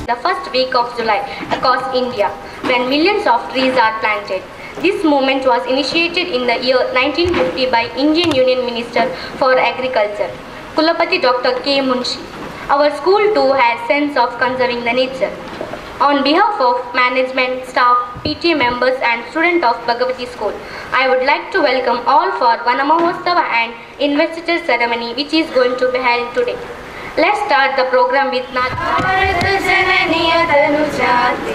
the first week of July across India, when millions of trees are planted. This movement was initiated in the year 1950 by Indian Union Minister for Agriculture, Kulapati Dr. K. Munshi. Our school too has sense of conserving the nature. On behalf of management, staff, PTA members and students of Bhagavati School, I would like to welcome all for Vanamahotsava and investiture ceremony which is going to be held today. Let's start the program with Bharat जननी तनुजाते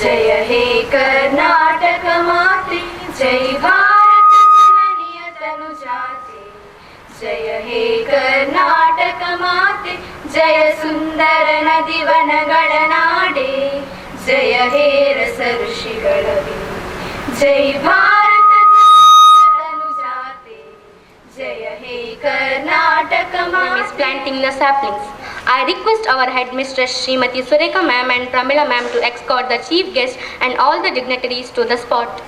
जय हे कर्नाटक माते जय भारत जननी तनुजाते जय हे कर्नाटक माते जय सुंदर नदी वनಗಳ ನಾಡೆ जय हे रस ऋषिಗಳ जय भारत तनुजाते जय हे Karnataka Ma'am is planting the saplings. I request our headmistress Srimati Sureka ma'am and Pramila ma'am to escort the chief guest and all the dignitaries to the spot.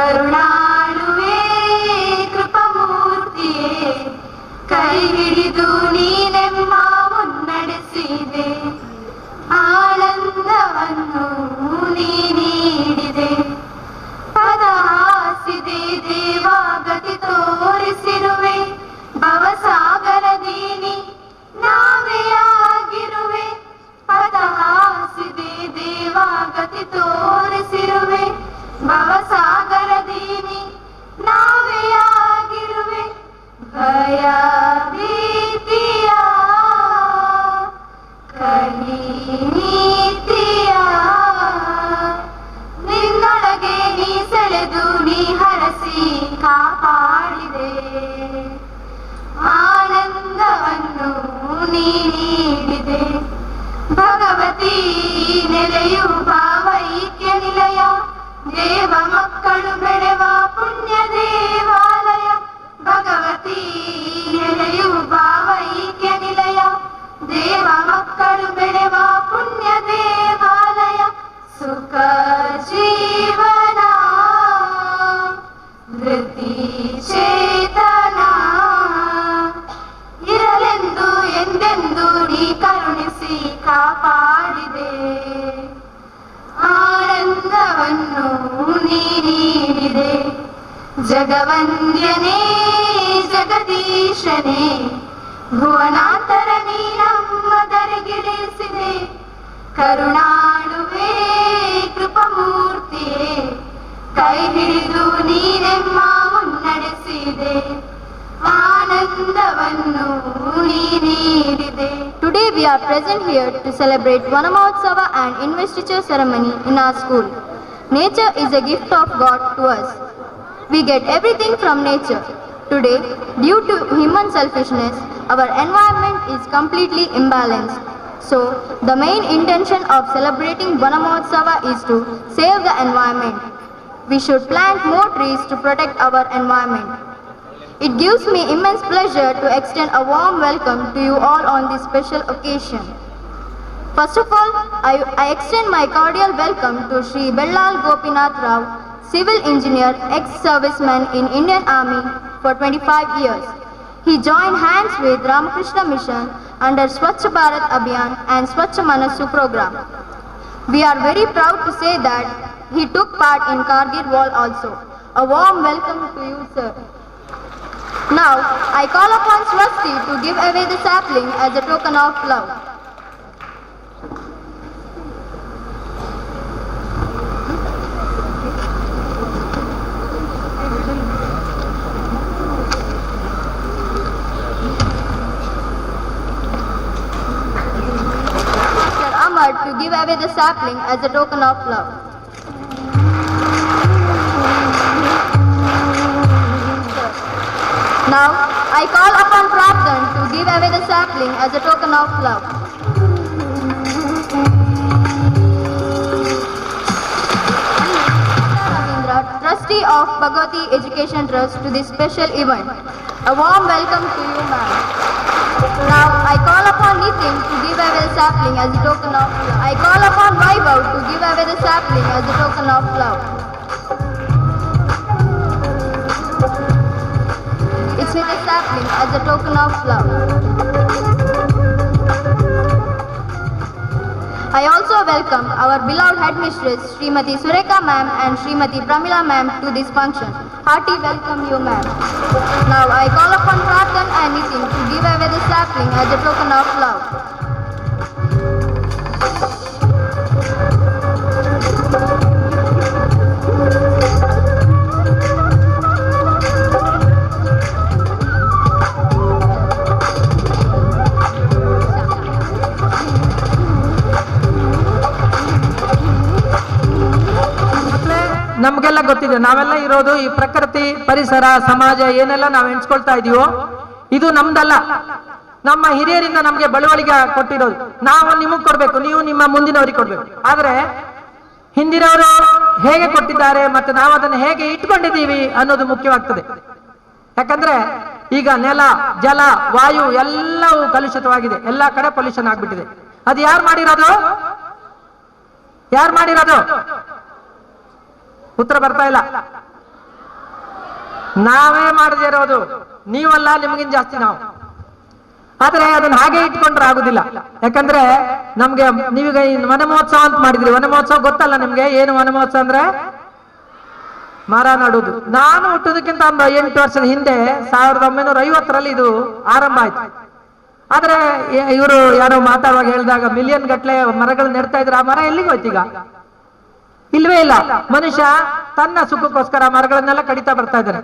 ಕರುಣಾಳುವೆ ಕೃಪಮೂರ್ತಿಯೇ ಕೈ ಹಿಡಿದು ನೀನೆಮ್ಮ ಮುನ್ನಡೆಸಿದೆ ಆನಂದವನ್ನು ನೀ ನೀಡಿದೆ ಪದ ಹಾಸಿದೆ ದೇವಾ ಗತಿ ತೋರಿಸಿರುವೆ ಭವಸಾಗರದೀನಿ ನಾವೇ ಆಗಿರುವೆ ಪದ ಹಾಸಿದೆ ದೇವಾ ಗತಿ ತೋರಿಸಿರುವೆ ಭವಸಾಗರದೀನಿ ನಾವೇ ಆಗಿರುವೆ ಭಯ ಭೀತಿಯ ಕಲಿ ನೀತಿಯ ನಿನ್ನೊಳಗೆ ನೀ ಸೆಳೆದು ನೀ ಹರಸಿ ಕಾಪಾಡಿದೆ ಆನಂದವನ್ನು ನೀ ನೀಡಿದೆ ಭಗವತಿ ನೆಲೆಯು ಭಾವೈಕ್ಯ ನಿಲಯ ದೇವ ಮಕ್ಕಳು ಬೆಳೆವ ಪುಣ್ಯ ದೇವಾಲಯ ಭಗವತಿ ನೆಲೆಯು ಭಾವೈಕ್ಯ ನಿಲಯ ದೇವ ಮಕ್ಕಳು ಬೆಳೆವ ಪುಣ್ಯ ದೇವಾಲಯ ಸುಖ ಜೀವನ ವೃತ್ತಿ ಚೇತನ ಇರಲೆಂದು ಎಂದೆಂದು ನೀ ಕರುಣಿಸಿ ಕಾಪಾಡಿದೆ ಆನಂದವನ್ನು ನೀ ನೀಡಿದೆ ಜಗವಂದ್ಯನೇ ಜಗದೀಶನೇ ಭುವನಾಂತರ ನೀ ನಮ್ಮದರಿಗಿಳಿಸಿದೆ ಕರುಣಾಳುವೆ ಕೃಪಮೂರ್ತಿಯೇ ಕೈ ಹಿಡಿದು ನೀನೆಮ್ಮ ಮುನ್ನಡೆಸಿದೆ ಆನಂದವನ್ನು ನೀ ನೀಡಿದೆ. Today we are present here to celebrate Vanamahotsava and investiture ceremony in our school. Nature is a gift of God to us. We get everything from nature. Today, due to human selfishness, our environment is completely imbalanced. So, the main intention of celebrating Vanamahotsava is to save the environment. We should plant more trees to protect our environment. It gives me immense pleasure to extend a warm welcome to you all on this special occasion. First of all, I extend my cordial welcome to Sri Bellal Gopinath Rao, civil engineer, ex-serviceman in Indian Army for 25 years. He joined hands with Ramakrishna Mission under Swachh Bharat Abhiyan and Swachh Manasu program. We are very proud to say that he took part in Kargil War also. A warm welcome to you, sir. Now, I call upon Swasti to give away the sapling as a token of love. Mr. Amar to give away the sapling as a token of love. Now, I call upon Prabdhan to give away the sapling as a token of love. Ravindra, trustee of Bhagavati Education Trust, to this special event. A warm welcome to you, ma'am. Now, I call upon Nitin to give away the sapling as a token of love. I call upon Vaibhav to give away the sapling as a token of love. It's with a sapling as a token of love. I also welcome our beloved headmistress Srimati Sureka ma'am and Srimati Pramila ma'am to this function. Hearty welcome you, ma'am. Now I call upon Prabdhan and Nitin to give away the sapling as a token of love. ನಮಗೆಲ್ಲ ಗೊತ್ತಿದೆ, ನಾವೆಲ್ಲ ಇರೋದು ಈ ಪ್ರಕೃತಿ, ಪರಿಸರ, ಸಮಾಜ ಏನೆಲ್ಲ ನಾವು ಎಣಿಸ್ಕೊಳ್ತಾ ಇದೀವೋ ಇದು ನಮ್ದಲ್ಲ, ನಮ್ಮ ಹಿರಿಯರಿಂದ ನಮ್ಗೆ ಬಳುವಳಿಗೆ ಕೊಟ್ಟಿರೋದು. ನಾವು ನಿಮಗ್ ಕೊಡ್ಬೇಕು, ನೀವು ನಿಮ್ಮ ಮುಂದಿನವರಿಗೆ ಕೊಡ್ಬೇಕು. ಆದ್ರೆ ಹಿಂದಿನವರು ಹೇಗೆ ಕೊಟ್ಟಿದ್ದಾರೆ ಮತ್ತೆ ನಾವು ಅದನ್ನು ಹೇಗೆ ಇಟ್ಕೊಂಡಿದ್ದೀವಿ ಅನ್ನೋದು ಮುಖ್ಯವಾಗ್ತದೆ. ಯಾಕಂದ್ರೆ ಈಗ ನೆಲ, ಜಲ, ವಾಯು ಎಲ್ಲವೂ ಕಲುಷಿತವಾಗಿದೆ, ಎಲ್ಲಾ ಕಡೆ ಪೊಲ್ಯೂಷನ್ ಆಗ್ಬಿಟ್ಟಿದೆ. ಅದು ಯಾರು ಮಾಡಿರೋದು? ಯಾರು ಮಾಡಿರೋದು? ಉತ್ತರ ಬರ್ತಾ ಇಲ್ಲ. ನಾವೇ ಮಾಡದೇ ಇರೋದು, ನೀವಲ್ಲ, ನಿಮಗಿನ್ ಜಾಸ್ತಿ ನಾವು. ಆದ್ರೆ ಅದನ್ನ ಹಾಗೆ ಇಟ್ಕೊಂಡ್ರೆ ಆಗುದಿಲ್ಲ. ಯಾಕಂದ್ರೆ ನಮ್ಗೆ ನೀವೀಗ ಈ ವನ ಮಹೋತ್ಸವ ಅಂತ ಮಾಡಿದ್ರಿ. ವನ ಮಹೋತ್ಸವ ಗೊತ್ತಲ್ಲ ನಿಮ್ಗೆ? ಏನು ವನ ಮಹೋತ್ಸವ ಅಂದ್ರೆ? ಮರ ನಡುವುದು. ನಾನು ಹುಟ್ಟೋದಕ್ಕಿಂತ ಒಂದು 8 ವರ್ಷದ ಹಿಂದೆ 1950ರಲ್ಲಿ ಇದು ಆರಂಭ ಆಯ್ತು. ಆದ್ರೆ ಇವರು ಯಾರೋ ಮಾತಾಡುವಾಗ ಹೇಳಿದಾಗ ಮಿಲಿಯನ್ ಗಟ್ಲೆ ಮರಗಳು ನೆಡ್ತಾ ಇದ್ರೆ ಆ ಮರ ಎಲ್ಲಿಗೆ ಹೋಯ್ತು? ಈಗ ಇಲ್ವೇ ಇಲ್ಲ. ಮನುಷ್ಯ ತನ್ನ ಸುಖಕ್ಕೋಸ್ಕರ ಮರಗಳನ್ನೆಲ್ಲ ಕಡಿತಾ ಬರ್ತಾ ಇದ್ದಾರೆ.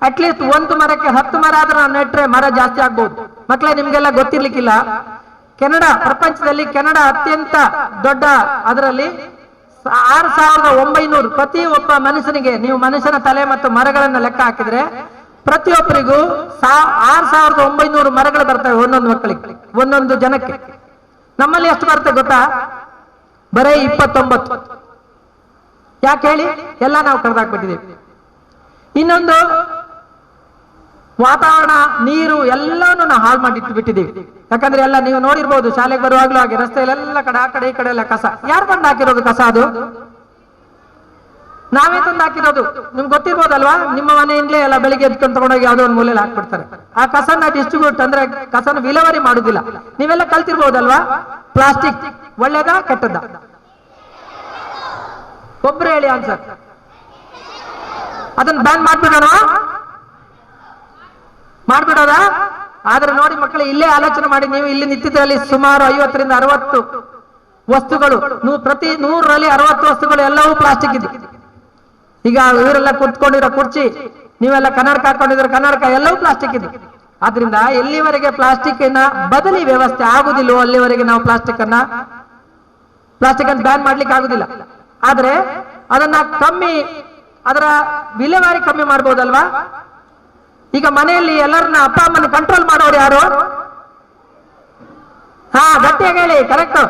ಅಟ್ಲೀಸ್ಟ್ ಒಂದು ಮರಕ್ಕೆ 10 ಮರ ಆದ್ರೂ ನಾವು ನೆಟ್ರೆ ಮರ ಜಾಸ್ತಿ ಆಗ್ಬಹುದು. ಮಕ್ಕಳೇ, ನಿಮ್ಗೆಲ್ಲ ಗೊತ್ತಿರ್ಲಿಕ್ಕಿಲ್ಲ, ಕೆನಡಾ, ಪ್ರಪಂಚದಲ್ಲಿ ಕೆನಡಾ ಅತ್ಯಂತ ದೊಡ್ಡ, ಅದರಲ್ಲಿ 6900 ಪ್ರತಿ ಒಬ್ಬ ಮನುಷ್ಯನಿಗೆ, ನೀವು ಮನುಷ್ಯನ ತಲೆ ಮತ್ತು ಮರಗಳನ್ನ ಲೆಕ್ಕ ಹಾಕಿದ್ರೆ ಪ್ರತಿಯೊಬ್ಬರಿಗೂ 6900 ಮರಗಳು ಬರ್ತವೆ ಒಂದೊಂದು ಮಕ್ಕಳಿಗೆ, ಒಂದೊಂದು ಜನಕ್ಕೆ. ನಮ್ಮಲ್ಲಿ ಎಷ್ಟು ಬರುತ್ತೆ ಗೊತ್ತಾ? ಬರೀ 29. ಯಾಕೆ ಹೇಳಿ? ಎಲ್ಲ ನಾವು ಕಳೆದಾಕ್ಬಿಟ್ಟಿದ್ದೀವಿ. ಇನ್ನೊಂದು, ವಾತಾವರಣ, ನೀರು ಎಲ್ಲವನ್ನು ನಾವು ಹಾಳು ಮಾಡಿಟ್ಟು ಬಿಟ್ಟಿದ್ದೀವಿ. ಯಾಕಂದ್ರೆ ಎಲ್ಲ ನೀವು ನೋಡಿರ್ಬೋದು, ಶಾಲೆಗೆ ಬರುವಾಗ್ಲೂ ಹಾಗೆ ರಸ್ತೆಯಲ್ಲೆಲ್ಲ ಕಡೆ ಆ ಕಡೆ ಈ ಕಡೆ ಎಲ್ಲ ಕಸ. ಯಾರು ತಂದು ಹಾಕಿರೋದು ಕಸ? ಅದು ನಾವೇ ತಂದು ಹಾಕಿರೋದು. ನಿಮ್ಗೆ ಗೊತ್ತಿರ್ಬೋದಲ್ವಾ? ನಿಮ್ಮ ಮನೆಯಿಂದಲೇ ಎಲ್ಲ ಬೆಳಿಗ್ಗೆ ಎದ್ಕೊಂಡು ತಗೊಂಡೋಗಿ ಯಾವುದೋ ಒಂದು ಮೂಲೆಯಲ್ಲಿ ಹಾಕ್ಬಿಡ್ತಾರೆ. ಆ ಕಸನ ಡಿಸ್ಟ್ರಿಬ್ಯೂಟ್ ಅಂದ್ರೆ ಕಸನ ವಿಲೇವಾರಿ ಮಾಡುದಿಲ್ಲ. ನೀವೆಲ್ಲ ಕಲ್ತಿರ್ಬೋದಲ್ವಾ? ಪ್ಲಾಸ್ಟಿಕ್ ಒಳ್ಳೇದಾ ಕೆಟ್ಟದ್ದ? ಒಬ್ರು ಹೇಳಿ ಆನ್ಸರ್. ಅದನ್ನ ಬ್ಯಾನ್ ಮಾಡ್ಬಿಡೋಣ? ಮಾಡ್ಬಿಡೋದ? ಆದ್ರೆ ನೋಡಿ ಮಕ್ಕಳು, ಇಲ್ಲೇ ಆಲೋಚನೆ ಮಾಡಿ. ನೀವು ಇಲ್ಲಿ ನಿಂತಿದ್ರಲ್ಲಿ ಸುಮಾರು 50ರಿಂದ 60 ವಸ್ತುಗಳು, ಪ್ರತಿ 100ರಲ್ಲಿ 60 ವಸ್ತುಗಳು ಎಲ್ಲವೂ ಪ್ಲಾಸ್ಟಿಕ್ ಇದೆ. ಈಗ ಇವರೆಲ್ಲ ಕುತ್ಕೊಂಡಿರೋ ಕುರ್ಚಿ, ನೀವೆಲ್ಲ ಕನ್ನಡಕ ಹಾಕೊಂಡಿರೋ ಕನ್ನಡಕ, ಎಲ್ಲವೂ ಪ್ಲಾಸ್ಟಿಕ್ ಇದೆ. ಆದ್ರಿಂದ ಎಲ್ಲಿವರೆಗೆ ಪ್ಲಾಸ್ಟಿಕ್ ಬದಲಿ ವ್ಯವಸ್ಥೆ ಆಗುದಿಲ್ಲವೋ ಅಲ್ಲಿವರೆಗೆ ನಾವು ಪ್ಲಾಸ್ಟಿಕ್ ಅನ್ನು ಬ್ಯಾನ್ ಮಾಡ್ಲಿಕ್ಕೆ ಆಗುದಿಲ್ಲ. ಆದ್ರೆ ಅದನ್ನ ಅದರ ವಿಲೇವಾರಿ ಕಮ್ಮಿ ಮಾಡ್ಬೋದಲ್ವಾ? ಈಗ ಮನೆಯಲ್ಲಿ ಎಲ್ಲರನ್ನ ಅಪ್ಪ ಅಮ್ಮನ ಕಂಟ್ರೋಲ್ ಮಾಡೋರು ಯಾರು? ಗಟ್ಟಿಯಾಗಿ ಹೇಳಿ. ಕರೆಕ್ಟ್.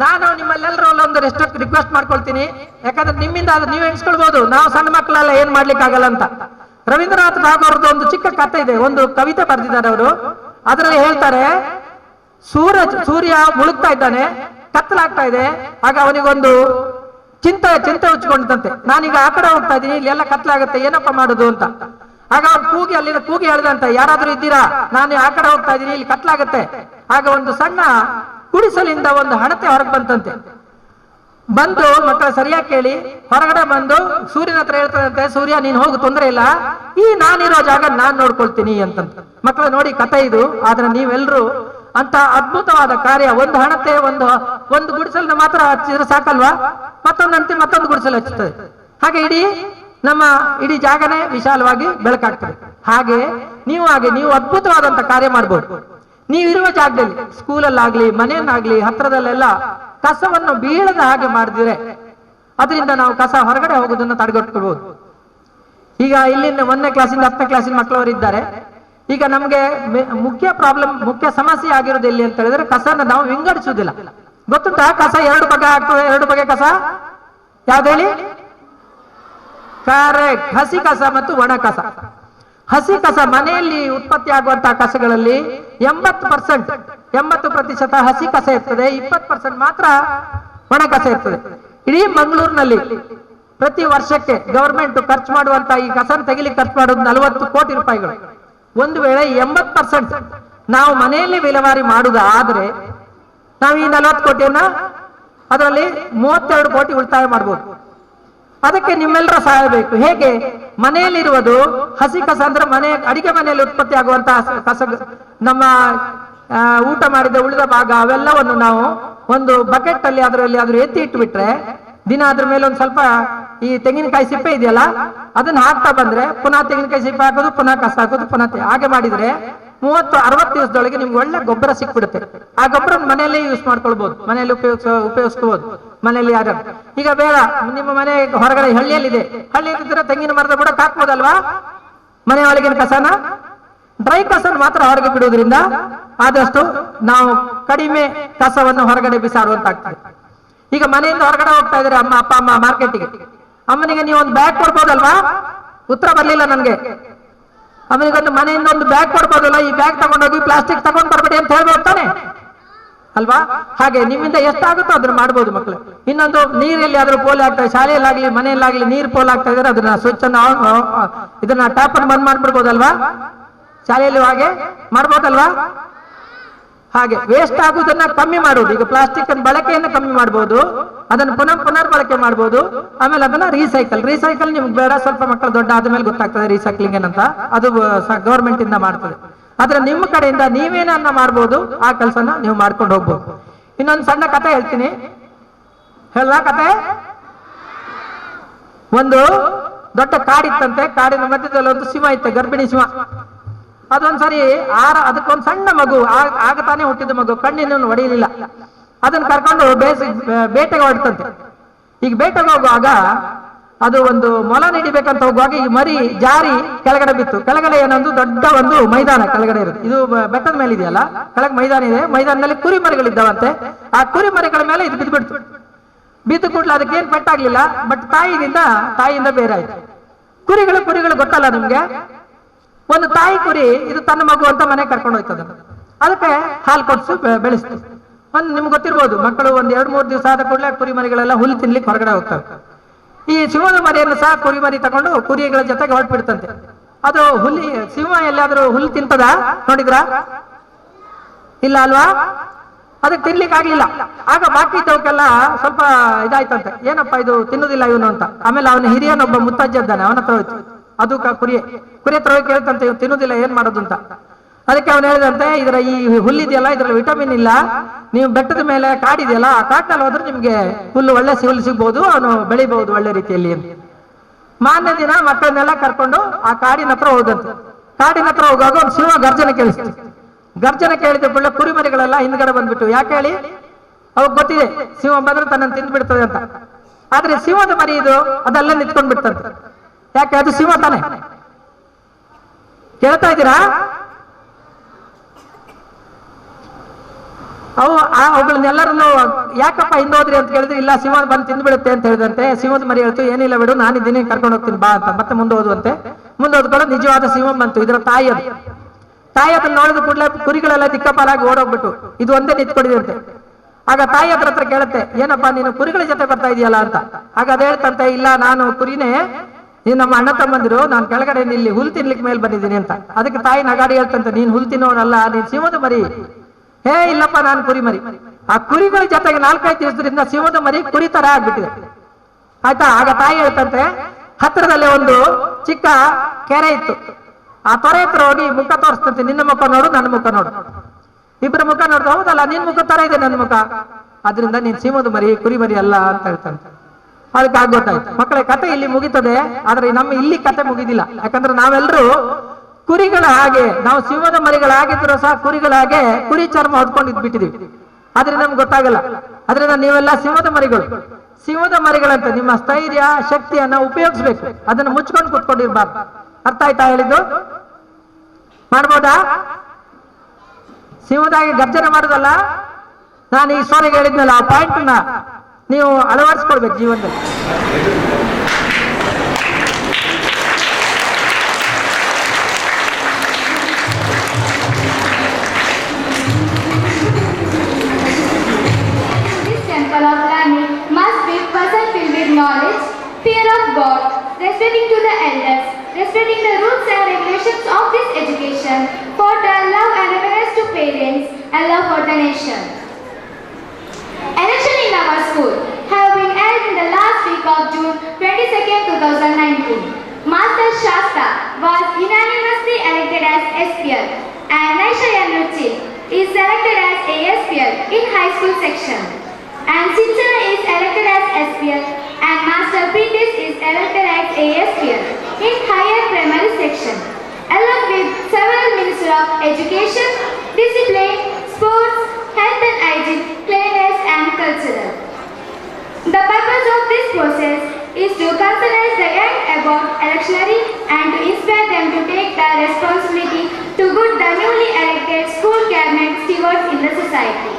ನಾನು ನಿಮ್ಮಲ್ಲೆಲ್ಲರೂ ಒಂದು ರಿಕ್ವೆಸ್ಟ್ ಮಾಡ್ಕೊಳ್ತೀನಿ. ಯಾಕಂದ್ರೆ ನಿಮ್ಮಿಂದ ಅದು ನೀವು ಎಣಿಸ್ಕೊಳ್ಬಹುದು, ನಾವು ಸಣ್ಣ ಮಕ್ಕಳೆಲ್ಲ ಏನ್ ಮಾಡ್ಲಿಕ್ಕೆ ಆಗಲ್ಲ ಅಂತ. ರವೀಂದ್ರನಾಥ್ ಠಾಗೋರ್ದು ಒಂದು ಚಿಕ್ಕ ಕಥೆ ಇದೆ, ಒಂದು ಕವಿತೆ ಬರೆದಿದ್ದಾರೆ ಅವರು. ಅದರಲ್ಲಿ ಹೇಳ್ತಾರೆ, ಸೂರ್ಯ ಮುಳುಗ್ತಾ ಇದ್ದಾನೆ, ಕತ್ತಲಾಗ್ತಾ ಇದೆ. ಆಗ ಅವನಿಗೊಂದು ಚಿಂತೆ ಉಚ್ಕೊಂಡಿದ್ದಂತೆ. ನಾನೀಗ ಆ ಕಡೆ ಹೋಗ್ತಾ ಇದ್ದೀನಿ, ಇಲ್ಲಿ ಎಲ್ಲ ಕತ್ಲಾಗತ್ತೆ, ಏನಪ್ಪ ಮಾಡುದು ಅಂತ. ಆಗ ಅವ್ನು ಅಲ್ಲಿಂದ ಕೂಗಿ ಹೇಳ್ದಂತೆ, ಯಾರಾದ್ರೂ ಇದ್ದೀರಾ, ನಾನು ಆ ಕಡೆ ಹೋಗ್ತಾ ಇದ್ದೀನಿ, ಇಲ್ಲಿ ಕತ್ಲಾಗತ್ತೆ. ಆಗ ಒಂದು ಸಣ್ಣ ಗುಡಿಸಲಿಂದ ಒಂದು ಹಣತೆ ಹೊರಗೆ ಬಂತಂತೆ. ಬಂದು ಮಕ್ಕಳ ಸರಿಯಾಗಿ ಕೇಳಿ ಹೊರಗಡೆ ಬಂದು ಸೂರ್ಯನ ಹತ್ರ ಹೇಳ್ತದಂತೆ, ಸೂರ್ಯ ನೀನ್ ಹೋಗು, ತೊಂದರೆ ಇಲ್ಲ, ನಾನಿರೋ ಜಾಗ ನಾನ್ ನೋಡ್ಕೊಳ್ತೀನಿ ಅಂತಂತ. ಮಕ್ಕಳು ನೋಡಿ ಕಥೆ ಇದು. ಆದ್ರೆ ನೀವೆಲ್ಲರೂ ಅಂತ ಅದ್ಭುತವಾದ ಕಾರ್ಯ, ಒಂದು ಹಣತೆ ಒಂದು ಗುಡಿಸಲನ್ನ ಮಾತ್ರ ಹಚ್ಚಿದ್ರೆ ಸಾಕಲ್ವಾ, ಮತ್ತೊಂದು ಗುಡಿಸಲು ಹಚ್ಚುತ್ತದೆ. ಹಾಗೆ ನಮ್ಮ ಇಡೀ ಜಾಗನೇ ವಿಶಾಲವಾಗಿ ಬೆಳಕಾಗ್ತದೆ. ಹಾಗೆ ನೀವು ಅದ್ಭುತವಾದಂತ ಕಾರ್ಯ ಮಾಡ್ಬೋದು. ನೀವಿರುವ ಜಾಗದಲ್ಲಿ, ಸ್ಕೂಲಲ್ಲಾಗ್ಲಿ, ಮನೆಯನ್ನಾಗ್ಲಿ, ಹತ್ರದಲ್ಲೆಲ್ಲ ಕಸವನ್ನು ಬೀಳದ ಹಾಗೆ ಮಾಡಿದ್ರೆ ಅದರಿಂದ ನಾವು ಕಸ ಹೊರಗಡೆ ಹೋಗೋದನ್ನ ತಡೆಗಟ್ಟಬಹುದು. ಈಗ ಇಲ್ಲಿಂದ 1ನೇ ಕ್ಲಾಸಿಂದ 10ನೇ ಕ್ಲಾಸಿನ ಮಕ್ಕಳವರಿದ್ದಾರೆ. ಈಗ ನಮ್ಗೆ ಮುಖ್ಯ ಸಮಸ್ಯೆ ಆಗಿರೋದು ಎಲ್ಲಿ ಅಂತ ಹೇಳಿದ್ರೆ, ಕಸನ ನಾವು ವಿಂಗಡಿಸುವುದಿಲ್ಲ. ಗೊತ್ತುಂಟಾ? ಕಸ 2 ಬಗೆ ಆಗ್ತದೆ. 2 ಬಗೆ ಕಸ ಯಾವ್ದು ಹೇಳಿ? ಕರೆಕ್ಟ್, ಹಸಿ ಕಸ ಮತ್ತು ಒಣ ಕಸ. ಹಸಿ ಕಸ, ಮನೆಯಲ್ಲಿ ಉತ್ಪತ್ತಿ ಆಗುವಂತಹ ಕಸಗಳಲ್ಲಿ 80% ಹಸಿ ಕಸ ಇರ್ತದೆ, 20% ಮಾತ್ರ ಒಣ ಕಸ ಇರ್ತದೆ. ಇಡೀ ಮಂಗಳೂರಿನಲ್ಲಿ ಪ್ರತಿ ವರ್ಷಕ್ಕೆ ಗವರ್ಮೆಂಟ್ ಖರ್ಚು ಮಾಡುವಂತಹ ಈ ಕಸನ ತೆಗಿಲಿಕ್ಕೆ ಖರ್ಚು ಮಾಡೋದು 40 ಕೋಟಿ ರೂಪಾಯಿಗಳು. ಒಂದು ವೇಳೆ 80% ನಾವು ಮನೆಯಲ್ಲಿ ವಿಲೇವಾರಿ ಮಾಡುವುದಾದ್ರೆ ನಾವು ಈ 40 ಕೋಟಿಯನ್ನ ಅದರಲ್ಲಿ 32 ಕೋಟಿ ಉಳಿತಾಯ ಮಾಡಬಹುದು. ಅದಕ್ಕೆ ನಿಮ್ಮೆಲ್ಲರ ಸಹಾಯ ಬೇಕು. ಹೇಗೆ? ಮನೆಯಲ್ಲಿರುವುದು ಹಸಿ ಕಸ ಅಂದ್ರೆ ಅಡಿಗೆ ಮನೆಯಲ್ಲಿ ಉತ್ಪತ್ತಿ ಆಗುವಂತಹ ಕಸ, ನಮ್ಮ ಊಟ ಮಾಡಿದ ಉಳಿದ ಭಾಗ, ಅವೆಲ್ಲವನ್ನು ನಾವು ಒಂದು ಬಕೆಟ್ ಅಲ್ಲಿ ಅದರಲ್ಲಿ ಎತ್ತಿ ಇಟ್ಬಿಟ್ರೆ, ದಿನ ಅದ್ರ ಮೇಲೆ ಒಂದು ಸ್ವಲ್ಪ ಈ ತೆಂಗಿನಕಾಯಿ ಸಿಪ್ಪೆ ಇದೆಯಲ್ಲ ಅದನ್ನ ಹಾಕ್ತಾ ಬಂದ್ರೆ ಪುನಃ ತೆಂಗಿನಕಾಯಿ ಸಿಪ್ಪೆ ಹಾಕೋದು, ಪುನಃ ಕಸ ಹಾಕೋದು, ಪುನಃ ಹಾಗೆ ಮಾಡಿದ್ರೆ 30-60 ದಿವಸದೊಳಗೆ ನಿಮ್ಗೆ ಒಳ್ಳೆ ಗೊಬ್ಬರ ಸಿಕ್ಬಿಡುತ್ತೆ. ಆ ಗೊಬ್ಬರ ಮನೆಯಲ್ಲೇ ಯೂಸ್ ಮಾಡ್ಕೊಳ್ಬಹುದು, ಮನೆಯಲ್ಲಿ ಉಪಯೋಗಿಸ್ಕೋಬಹುದು. ಮನೆಯಲ್ಲಿ ಯಾರು ಈಗ ಬೇಡ, ನಿಮ್ಮ ಮನೆ ಹೊರಗಡೆ ಹಳ್ಳಿಯಲ್ಲಿದೆ, ಹಳ್ಳಿಯಲ್ಲಿದ್ರೆ ತೆಂಗಿನ ಮರದ ಕೂಡ ಹಾಕ್ಬೋದಲ್ವಾ? ಮನೆ ಒಳಗಿನ ಕಸನ, ಡ್ರೈ ಕಸನ ಮಾತ್ರ ಹೊರಗೆ ಬಿಡುವುದರಿಂದ ಆದಷ್ಟು ನಾವು ಕಡಿಮೆ ಕಸವನ್ನು ಹೊರಗಡೆ ಬಿಸಾಡುವಂತಾಗ್ತದೆ. ಈಗ ಮನೆಯಿಂದ ಹೊರಗಡೆ ಹೋಗ್ತಾ ಇದ್ರೆ ಅಪ್ಪ ಅಮ್ಮ ಮಾರ್ಕೆಟಿಗೆ, ಅಮ್ಮನಿಗೆ ನೀವು ಒಂದು ಬ್ಯಾಗ್ ಕೊಡ್ಬೋದಲ್ವಾ? ಉತ್ತರ ಬರ್ಲಿಲ್ಲ ನನ್ಗೆ. ಅಮ್ಮನಿಗೊಂದು ಮನೆಯಿಂದ ಒಂದು ಬ್ಯಾಗ್ ಕೊಡ್ಬೋದಲ್ಲ, ಈ ಬ್ಯಾಗ್ ತಗೊಂಡೋಗಿ ಪ್ಲಾಸ್ಟಿಕ್ ತಗೊಂಡ್ ಬರ್ಬೇಡಿ ಅಂತ ಹೇಳ್ಬೋದು ತಾನೆ ಅಲ್ವಾ? ಹಾಗೆ ನಿಮ್ಮಿಂದ ಎಷ್ಟಾಗುತ್ತೋ ಅದನ್ನ ಮಾಡ್ಬೋದು ಮಕ್ಕಳು. ಇನ್ನೊಂದು, ನೀರಲ್ಲಿ ಆದ್ರೂ ಪೋಲ್ ಆಗ್ತಾ ಇದೆ, ಶಾಲೆಯಲ್ಲಾಗ್ಲಿ ಮನೆಯಲ್ಲಾಗ್ಲಿ ನೀರು ಪೋಲ್ ಆಗ್ತಾ ಇದ್ರೆ ಅದನ್ನ ಸ್ವಿಚ್ ಅನ್ನ ಇದನ್ನ ಟ್ಯಾಪ್ ಅನ್ನು ಬಂದ್ ಮಾಡ್ಬಿಡ್ಬೋದಲ್ವಾ? ಶಾಲೆಯಲ್ಲಿ ಹಾಗೆ ಮಾಡ್ಬೋದಲ್ವಾ? ಹಾಗೆ ವೇಸ್ಟ್ ಆಗುವುದನ್ನ ಕಮ್ಮಿ ಮಾಡುವುದು. ಈಗ ಪ್ಲಾಸ್ಟಿಕ್ ಬಳಕೆಯನ್ನು ಕಮ್ಮಿ ಮಾಡಬಹುದು, ಅದನ್ನು ಪುನರ್ ಬಳಕೆ ಮಾಡಬಹುದು. ಆಮೇಲೆ ಅದನ್ನ ರೀಸೈಕಲ್ ನಿಮ್ಗೆ ಬೇಡ, ಸ್ವಲ್ಪ ಮಕ್ಕಳು ದೊಡ್ಡ ಆದ್ಮೇಲೆ ಗೊತ್ತಾಗ್ತದೆ ರೀಸೈಕ್ಲಿಂಗ್ ಏನಂತ. ಅದು ಗವರ್ಮೆಂಟ್ ಇಂದ ಮಾಡ್ತದೆ. ಆದ್ರೆ ನಿಮ್ಮ ಕಡೆಯಿಂದ ನೀವೇನನ್ನ ಮಾಡ್ಬೋದು ಆ ಕೆಲಸನ ನೀವು ಮಾಡ್ಕೊಂಡು ಹೋಗ್ಬೋದು. ಇನ್ನೊಂದು ಸಣ್ಣ ಕತೆ ಹೇಳ್ತೀನಿ, ಹೇಳ ಕತೆ. ಒಂದು ದೊಡ್ಡ ಕಾಡಿತ್ತಂತೆ, ಕಾಡಿನ ಮಧ್ಯದಲ್ಲಿ ಒಂದು ಸಿಂಹ ಇತ್ತು, ಗರ್ಭಿಣಿ ಸಿಂಹ. ಅದೊಂದ್ಸರಿ ಅದಕ್ಕೊಂದು ಸಣ್ಣ ಮಗು, ಆಗ ತಾನೇ ಹುಟ್ಟಿದ ಮಗು, ಕಣ್ಣಿನನ್ನು ಹೊಡೆಯಲಿಲ್ಲ. ಅದನ್ನ ಕರ್ಕೊಂಡು ಬೇಟೆಗೆ ಹೊರಡ್ತಂತೆ. ಈಗ ಬೇಟೆಗೆ ಹೋಗುವಾಗ ಅದು ಒಂದು ಮೊಲ ಹಿಡಿಬೇಕಂತ ಹೋಗುವಾಗ ಈ ಮರಿ ಜಾರಿ ಕೆಳಗಡೆ ಬಿತ್ತು. ಕೆಳಗಡೆ ಏನೊಂದು ದೊಡ್ಡ ಒಂದು ಮೈದಾನ ಕೆಳಗಡೆ ಇರುತ್ತೆ. ಇದು ಬೆಟ್ಟದ ಮೇಲೆ ಇದೆಯಲ್ಲ, ಕೆಳಗೆ ಮೈದಾನ ಇದೆ. ಮೈದಾನದಲ್ಲಿ ಕುರಿ ಮರಿಗಳಿದ್ದಾವಂತೆ. ಆ ಕುರಿ ಮರಿಗಳ ಮೇಲೆ ಇದು ಬಿದ್ದು ಬಿದ್ದು ಕೂಡಲೇ ಅದಕ್ಕೇನು ಪೆಟ್ಟಾಗ್ಲಿಲ್ಲ. ಬಟ್ ತಾಯಿಯಿಂದ ಬೇರೆ ಆಯ್ತು. ಕುರಿಗಳು ಗೊತ್ತಲ್ಲ ನಿಮ್ಗೆ, ಒಂದು ತಾಯಿ ಕುರಿ ಇದು ತನ್ನ ಮಗು ಅಂತ ಮನೆ ಕರ್ಕೊಂಡು ಹೋಯ್ತದ. ಅದಕ್ಕೆ ಹಾಲು ಕೊಡಿಸು ಬೆಳೆಸ್ತು. ನಿಮ್ಗೆ ಗೊತ್ತಿರ್ಬೋದು, ಮಕ್ಕಳು 1-2-3 ದಿವಸ ಆದ ಕೂಡಲೇ ಕುರಿ ಮರಿಗಳೆಲ್ಲ ಹುಲ್ಲು ತಿನ್ಲಿಕ್ಕೆ ಹೊರಗಡೆ ಹೋಗ್ತವೆ. ಈ ಸಿಂಹದ ಮರಿಯನ್ನು ಸಹ ಕುರಿ ಮರಿ ತಗೊಂಡು ಕುರಿಗಳ ಜೊತೆಗೆ ಹೊರಟ್ಬಿಡ್ತಂತೆ. ಅದು ಸಿಂಹ ಎಲ್ಲಾದ್ರೂ ಹುಲ್ಲು ತಿಂತದ ನೋಡಿದ್ರ? ಇಲ್ಲ ಅಲ್ವಾ? ಅದಕ್ಕೆ ತಿನ್ಲಿಕ್ಕೆ ಆಗ್ಲಿಲ್ಲ. ಆಗ ಬಾಕಿ ತವಕ್ಕೆಲ್ಲ ಸ್ವಲ್ಪ ಇದಾಯ್ತಂತೆ, ಏನಪ್ಪ ಇದು ತಿನ್ನುದಿಲ್ಲ ಇವನು ಅಂತ. ಆಮೇಲೆ ಅವನ ಹಿರಿಯನೊಬ್ಬ ಮುತ್ತಜ್ಜ ಇದ್ದಾನೆ, ಅವನ ಹತ್ರ ಹೋಯ್ತು. ಅದು ಕುರಿ ಹತ್ರ ಹೋಗಿ ಕೇಳ್ತಂತೆ, ಇವ್ ತಿನ್ನುದಿಲ್ಲ, ಏನ್ ಮಾಡೋದು ಅಂತ. ಅದಕ್ಕೆ ಅವನು ಹೇಳಿದಂತೆ, ಈ ಹುಲ್ಲಿದೆಯಲ್ಲ ಇದ್ರಲ್ಲಿ ವಿಟಮಿನ್ ಇಲ್ಲ, ನೀವು ಬೆಟ್ಟದ ಮೇಲೆ ಕಾಡಿದೆಯಲ್ಲ, ಆ ಕಾಡಿನಲ್ಲಿ ಹೋದ್ರೆ ನಿಮ್ಗೆ ಹುಲ್ಲು ಹುಲ್ಲು ಸಿಗ್ಬಹುದು, ಅವನು ಬೆಳಿಬಹುದು ಒಳ್ಳೆ ರೀತಿಯಲ್ಲಿ. ಮಾರನೇ ದಿನ ಮಕ್ಕಳನ್ನೆಲ್ಲ ಕರ್ಕೊಂಡು ಆ ಕಾಡಿನ ಹತ್ರ ಹೋದಂತೆ. ಕಾಡಿನ ಹತ್ರ ಹೋಗುವಾಗ ಒಂದು ಸಿಂಹ ಗರ್ಜನೆ ಕೇಳಿಸ್ತು. ಗರ್ಜನೆ ಕೇಳಿದ ಕೂಡಲೇ ಕುರಿಮರಿಗಳೆಲ್ಲ ಹಿಂದ್ಗಡೆ ಬಂದ್ಬಿಟ್ಟು. ಯಾಕೆ ಹೇಳಿ? ಅವಾಗ ಗೊತ್ತಿದೆ ಸಿಂಹ ಬಂದ್ರೆ ತನ್ನನ್ನು ತಿಂದು ಬಿಡ್ತದೆ ಅಂತ. ಆದ್ರೆ ಸಿಂಹದ ಮರಿ ಇದು ಅದೆಲ್ಲ ನಿಂತ್ಕೊಂಡ್ ಬಿಡ್ತಂತೆ. ಯಾಕೆ? ಅದು ಸಿಂಹ ತಾನೆ. ಕೇಳ್ತಾ ಇದ್ದೀರಾ? ಅವುಗಳನ್ನೆಲ್ಲರನ್ನು ಯಾಕಪ್ಪ ಹಿಂದೋದ್ರಿ ಅಂತ ಕೇಳಿದ್ರೆ, ಇಲ್ಲ ಸಿಂಹ ಬಂದು ತಿಂದ್ಬಿಡುತ್ತೆ ಅಂತ ಹೇಳಿದಂತೆ. ಸಿಂಹದ ಮರಿ ಹೇಳ್ತು, ಏನಿಲ್ಲ ಬಿಡು, ನಾನಿದ್ದೀನಿ, ಕರ್ಕೊಂಡು ಹೋಗ್ತೀನಿ ಬಾ ಅಂತ. ಮತ್ತೆ ಮುಂದೆ ಹೋದುವಂತೆ. ಮುಂದೆ ಹೋದ್ಕೊಂಡು ನಿಜವಾದ ಸಿಂಹ ಬಂತು, ಇದರ ತಾಯಿ ಅದನ್ನ ನೋಡಿದ ಕೂಡಲೇ ಕುರಿಗಳೆಲ್ಲ ದಿಕ್ಕಪಾಲಾಗಿ ಓಡೋಗ್ಬಿಟ್ಟು ಇದು ಒಂದೇ ನಿಂತ್ಕೊಂಡಿದಂತೆ. ಆಗ ತಾಯಿ ಹತ್ರ ಕೇಳುತ್ತೆ, ಏನಪ್ಪಾ ನೀನು ಕುರಿಗಳ ಜೊತೆ ಬರ್ತಾ ಇದೆಯಲ್ಲ ಅಂತ. ಆಗ ಅದ್ ಹೇಳ್ತಂತೆ, ಇಲ್ಲ ನಾನು ಕುರಿನೇ, ನೀನ್ ನಮ್ಮ ಅಣ್ಣ ತಮ್ಮಂದಿರು, ನಾನು ಕೆಳಗಡೆ ಇಲ್ಲಿ ಹುಲ್ ತಿನ್ಲಿಕ್ಕೆ ಮೇಲೆ ಬಂದಿದ್ದೀನಿ ಅಂತ. ಅದಕ್ಕೆ ತಾಯಿ ನಗಾಡಿ ಹೇಳ್ತಂತೆ, ನೀನ್ ಹುಲ್ ತಿನ್ನೋನಲ್ಲ, ನೀನ್ ಸಿಂಹದ ಮರಿ. ಹೇ ಇಲ್ಲಪ್ಪ, ನಾನು ಕುರಿ ಮರಿ. ಆ ಕುರಿಗಳ ಜೊತೆಗೆ 4-5 ದಿವಸದಿಂದ ಸಿಂಹದ ಮರಿ ಕುರಿ ತರ ಆಗ್ಬಿಟ್ಟಿದೆ, ಆಯ್ತಾ. ಆಗ ತಾಯಿ ಹೇಳ್ತಂತೆ, ಹತ್ತಿರದಲ್ಲಿ ಒಂದು ಚಿಕ್ಕ ಕೆರೆ ಇತ್ತು, ಆ ತೊರೆ ಹತ್ರ ಹೋಗಿ ಮುಖ ತೋರಿಸ್ತಂತೆ, ನಿನ್ನ ಮುಖ ನೋಡು, ನನ್ನ ಮುಖ ನೋಡು. ಇಬ್ಬರ ಮುಖ ನೋಡ್ದು, ಹೌದಲ್ಲ ನಿನ್ ಮುಖ ತರ ಇದೆ ನನ್ನ ಮುಖ, ಆದ್ರಿಂದ ನೀನ್ ಸಿಂಹದ ಮರಿ ಕುರಿ ಮರಿ ಅಲ್ಲ ಅಂತ ಹೇಳ್ತಂತೆ. ಅದಕ್ಕೆ ಗೊತ್ತಾಯ್ತು. ಮಕ್ಕಳ ಕತೆ ಇಲ್ಲಿ ಮುಗಿತದೆ, ಆದ್ರೆ ನಮ್ಮ ಇಲ್ಲಿ ಕತೆ ಮುಗಿದಿಲ್ಲ. ಯಾಕಂದ್ರೆ ನಾವೆಲ್ಲರೂ ಕುರಿಗಳ ಹಾಗೆ, ನಾವು ಸಿಂಹದ ಮರಿಗಳಾಗಿದ್ರು ಸಹ ಕುರಿಗಳ ಹಾಗೆ ಕುರಿ ಚರ್ಮ ಹೊದ್ಕೊಂಡಿದ್ ಬಿಟ್ಟಿದೀವಿ. ಆದ್ರೆ ನಮ್ಗೆ ಗೊತ್ತಾಗಲ್ಲ. ಅದರಿಂದ ನೀವೆಲ್ಲ ಸಿಂಹದ ಮರಿಗಳು. ಸಿಂಹದ ಮರಿಗಳಂತ ನಿಮ್ಮ ಸ್ಥೈರ್ಯ ಶಕ್ತಿಯನ್ನ ಉಪಯೋಗಿಸ್ಬೇಕು, ಅದನ್ನ ಮುಚ್ಕೊಂಡು ಕುತ್ಕೊಂಡಿರ್ಬಾರ್ದು. ಅರ್ಥ ಆಯ್ತಾ ಹೇಳಿದ್ದು? ಮಾಡ್ಬೋದಾ? ಸಿಂಹದಾಗಿ ಗರ್ಜನೆ ಮಾಡುದಲ್ಲ, ನಾನು ಈ ಸಾರಿಗೆ ಹೇಳಿದ್ನಲ್ಲ, ಆ ಪಾಯಿಂಟ್ ನ ನೀವು ಅಳವಡಿಸ್ಕೊಳ್ಬೇಕು ಜೀವನದಲ್ಲಿ. This temple of learning must be person filled with knowledge, fear of God, respecting to the elders, respecting the rules and regulations of this education, further love and reverence to parents, and love for the nation. Election in our school have been held in the last week of June 22nd, 2019. Master Shasta was unanimously elected as SPL and Naisha Yanuchi is elected as ASPL in high school section. And Sinchana is elected as SPL and Master Prentice is elected as ASPL in higher primary section, along with several Minister of Education, Discipline, Sports, Health and Hygiene, Cleanliness and Cultural. The purpose of this process is to conscientize the young about electioneering and to inspire them to take the responsibility to guide the newly elected school cabinet stewards in the society.